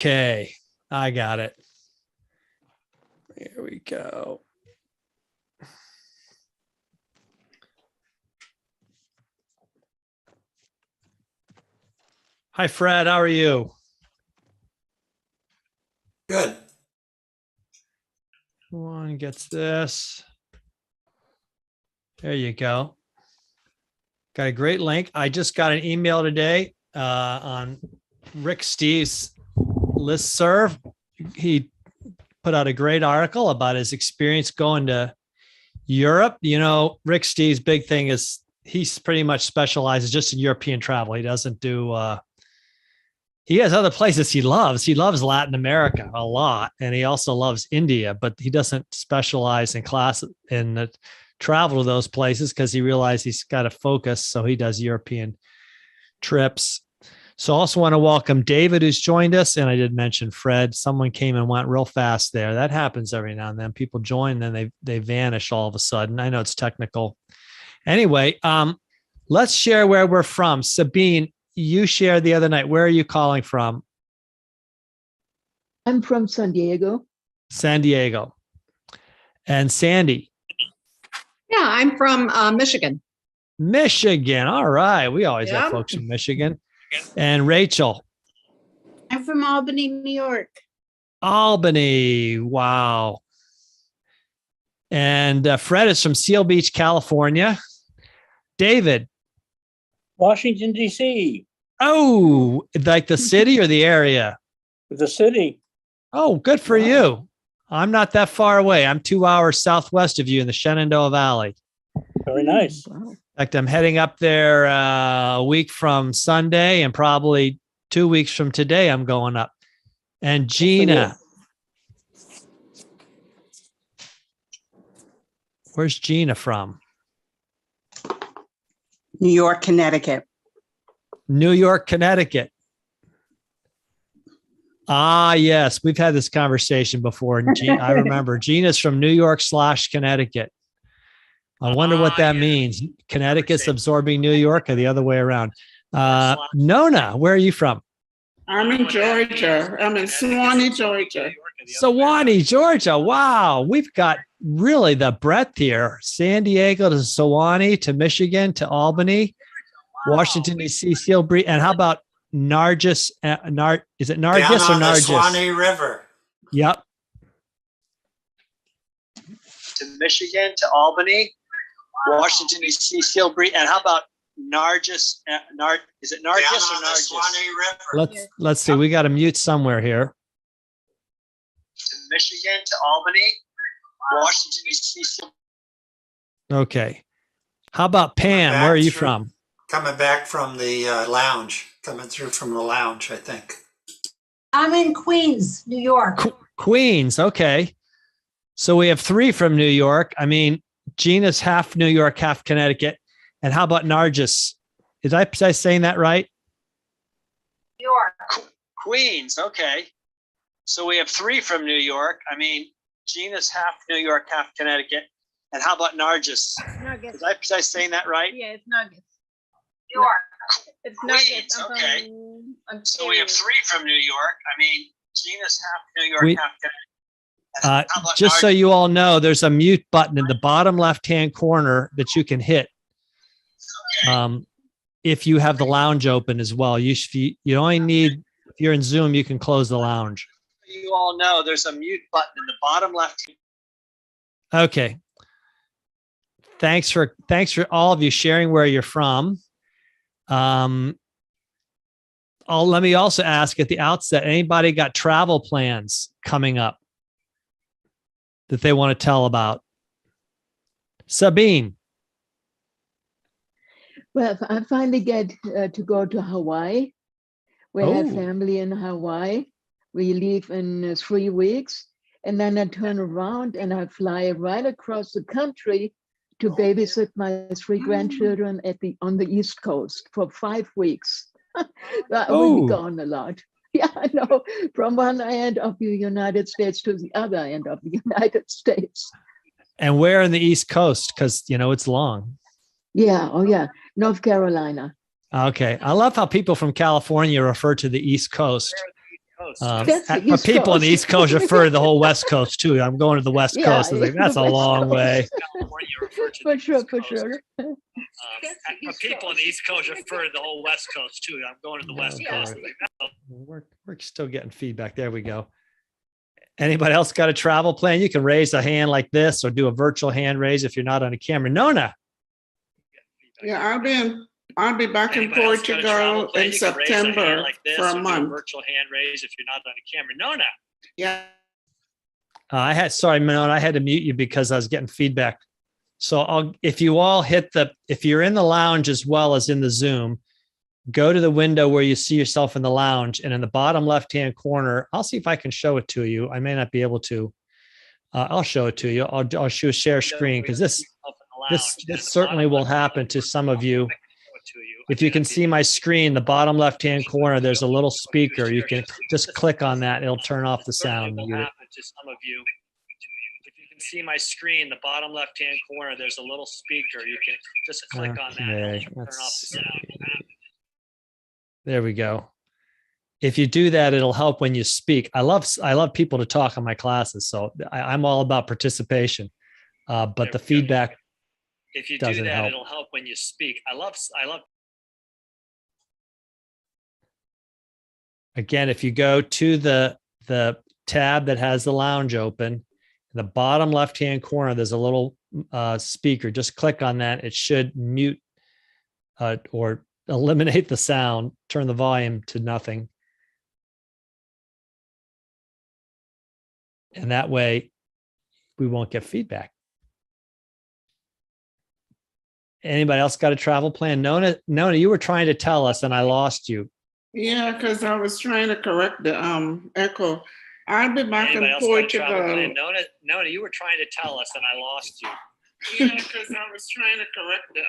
Okay, I got it. Here we go. Hi, Fred. How are you? Good. One gets this. There you go. Got a great link. I just got an email today on Rick Steve's listserv. He put out a great article about his experience going to Europe. You know, Rick Steve's big thing is he's pretty much specializes just in European travel. He doesn't do, he has other places he loves. He loves Latin America a lot. And he also loves India, but he doesn't specialize in the travel to those places because he realized he's got to focus. So he does European trips. So I also want to welcome David, who's joined us. And I did mention Fred. Someone came and went real fast there. That happens every now and then. People join, then they vanish all of a sudden. I know it's technical. Anyway, let's share where we're from. Sabine, you shared the other night. Where are you calling from? I'm from San Diego. San Diego. And Sandy? Yeah, I'm from Michigan. Michigan. All right. We always have folks from Michigan. And Rachel? I'm from Albany, New York. Albany. Wow. And Fred is from Seal Beach, California. David? Washington, D.C. Oh, like the city or the area? The city. Oh, good for you. I'm not that far away. I'm 2 hours southwest of you in the Shenandoah Valley. Very nice. Wow. In fact, I'm heading up there a week from Sunday, and probably 2 weeks from today, I'm going up. And Gina. Where's Gina from? New York, Connecticut. New York, Connecticut. Ah, yes. We've had this conversation before. I remember Gina's from New York / Connecticut. I wonder what that means. Connecticut's absorbing New York or the other way around. Nona, where are you from? I'm in Georgia. I'm in Sewanee, Georgia. Sewanee, Georgia. Wow. We've got really the breadth here. San Diego to Sewanee to Michigan to Albany, Washington, D.C., Seal Beach. And how about Nargis? Is it Nargis Down or on the Nargis? Swanee River. Yep. To Michigan to Albany, Washington, D.C., Seal Beach. And how about Nargis? Is it Nargis Down or on the Nargis? Swanee River. Let's see. We got to mute somewhere here. To Michigan to Albany, Washington, D.C. Okay. How about Pam? Where are you from? Coming back from the lounge. Coming through from the lounge, I think. I'm in Queens, New York. Queens. Okay. So we have 3 from New York. I mean, Gina's half New York, half Connecticut. And how about Nargis? Is I saying that right? New York. Queens. Okay. So we have 3 from New York. I mean, Gina's half New York, half Connecticut. And how about Nargis? Nuggets. Is I saying that right? Yeah, it's Nuggets. New York. It's Queens, Nuggets. okay. I'm So we have 3 from New York. I mean, Gina's half New York, half Connecticut. How about Just so you all know, there's a mute button in the bottom left-hand corner that you can hit. If you have the lounge open as well. You only need, if you're in Zoom, you can close the lounge. You all know there's a mute button in the bottom left. Okay. Thanks for all of you sharing where you're from. Let me also ask at the outset, anybody got travel plans coming up that they want to tell about? Sabine. Well, I finally get to go to Hawaii. We have family in Hawaii. We leave in 3 weeks, and then I turn around and I fly right across the country to babysit my 3 grandchildren on the East Coast for 5 weeks. I will be gone a lot. Yeah, I know. From one end of the United States to the other end of the United States. And where in the East Coast? Because, it's long. Yeah. Oh, yeah. North Carolina. Okay. I love how people from California refer to the East Coast. That's the For East people on the Coast. East Coast, refer to the whole West Coast too. I'm going to the West Yeah, Coast. It's like, that's a West long Coast. way. For sure, for sure. For people on the East Coast, refer to the whole West Coast too. I'm going to the West Coast. We're still getting feedback. There we go. Anybody else got a travel plan? You can raise a hand like this or do a virtual hand raise if you're not on a camera. Nona. Yeah, I'll be back in Portugal in September for a month. Virtual hand raise if you're not on a camera. Nona. Yeah. Sorry, Nona, I had to mute you because I was getting feedback. So if you're in the lounge as well as in the Zoom, go to the window where you see yourself in the lounge, and in the bottom left-hand corner, I'll see if I can show it to you. I may not be able to. I'll show it to you. I'll show share screen because this certainly will happen to some of you. If you can see my screen, the bottom left-hand corner, there's a little speaker. You can just click on that. It'll turn off the sound. See my screen, the bottom left-hand corner, there's a little speaker. You can just click on that. And turn off the sound. There we go. If you do that, it'll help when you speak. I love people to talk in my classes, so I'm all about participation. But the feedback if you do that, help. It'll help when you speak. I love. Again, if you go to the tab that has the lounge open, in the bottom left-hand corner, there's a little speaker. Just click on that. It should mute or eliminate the sound, turn the volume to nothing. And that way we won't get feedback. Anybody else got a travel plan? Nona, you were trying to tell us and I lost you. Yeah, because I was trying to correct the echo. I'll be back in Portugal. Nona, you were trying to tell us and I lost you. Yeah, because I was trying to correct the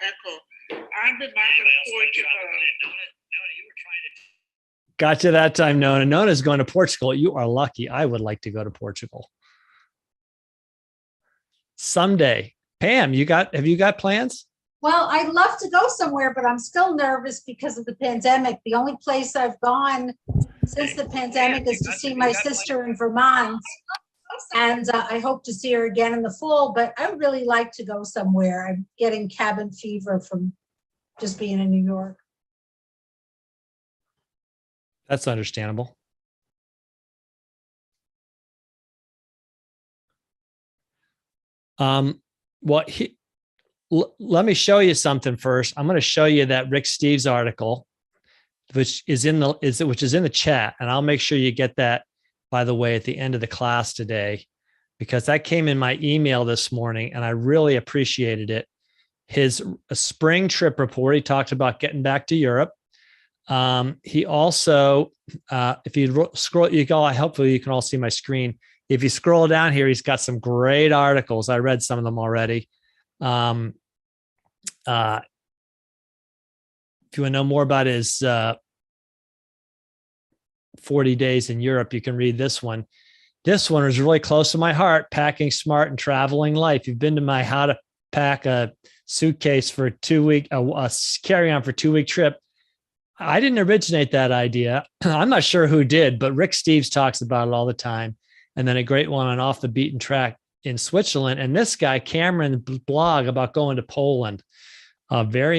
echo. I'll be back in Portugal. Got you that time, Nona. Nona's going to Portugal. You are lucky. I would like to go to Portugal someday. Pam, have you got plans? Well, I'd love to go somewhere, but I'm still nervous because of the pandemic. The only place I've gone since the pandemic is to see my sister in Vermont. And I hope to see her again in the fall, but I would really like to go somewhere. I'm getting cabin fever from just being in New York. That's understandable. Let me show you something first. I'm going to show you that Rick Steves article, which is in the chat, and I'll make sure you get that, by the way, at the end of the class today, because that came in my email this morning, and I really appreciated it. His spring trip report, he talked about getting back to Europe. He also, if you scroll, hopefully you can all see my screen. If you scroll down here, he's got some great articles. I read some of them already. If you want to know more about his 40 days in Europe, you can read this one. This one is really close to my heart, Packing Smart and Traveling Life. You've been to my How to Pack a Suitcase for a carry-on for 2-week trip. I didn't originate that idea. I'm not sure who did, but Rick Steves talks about it all the time. And then a great one on Off the Beaten Track in Switzerland. And this guy, Cameron, blog about going to Poland. Very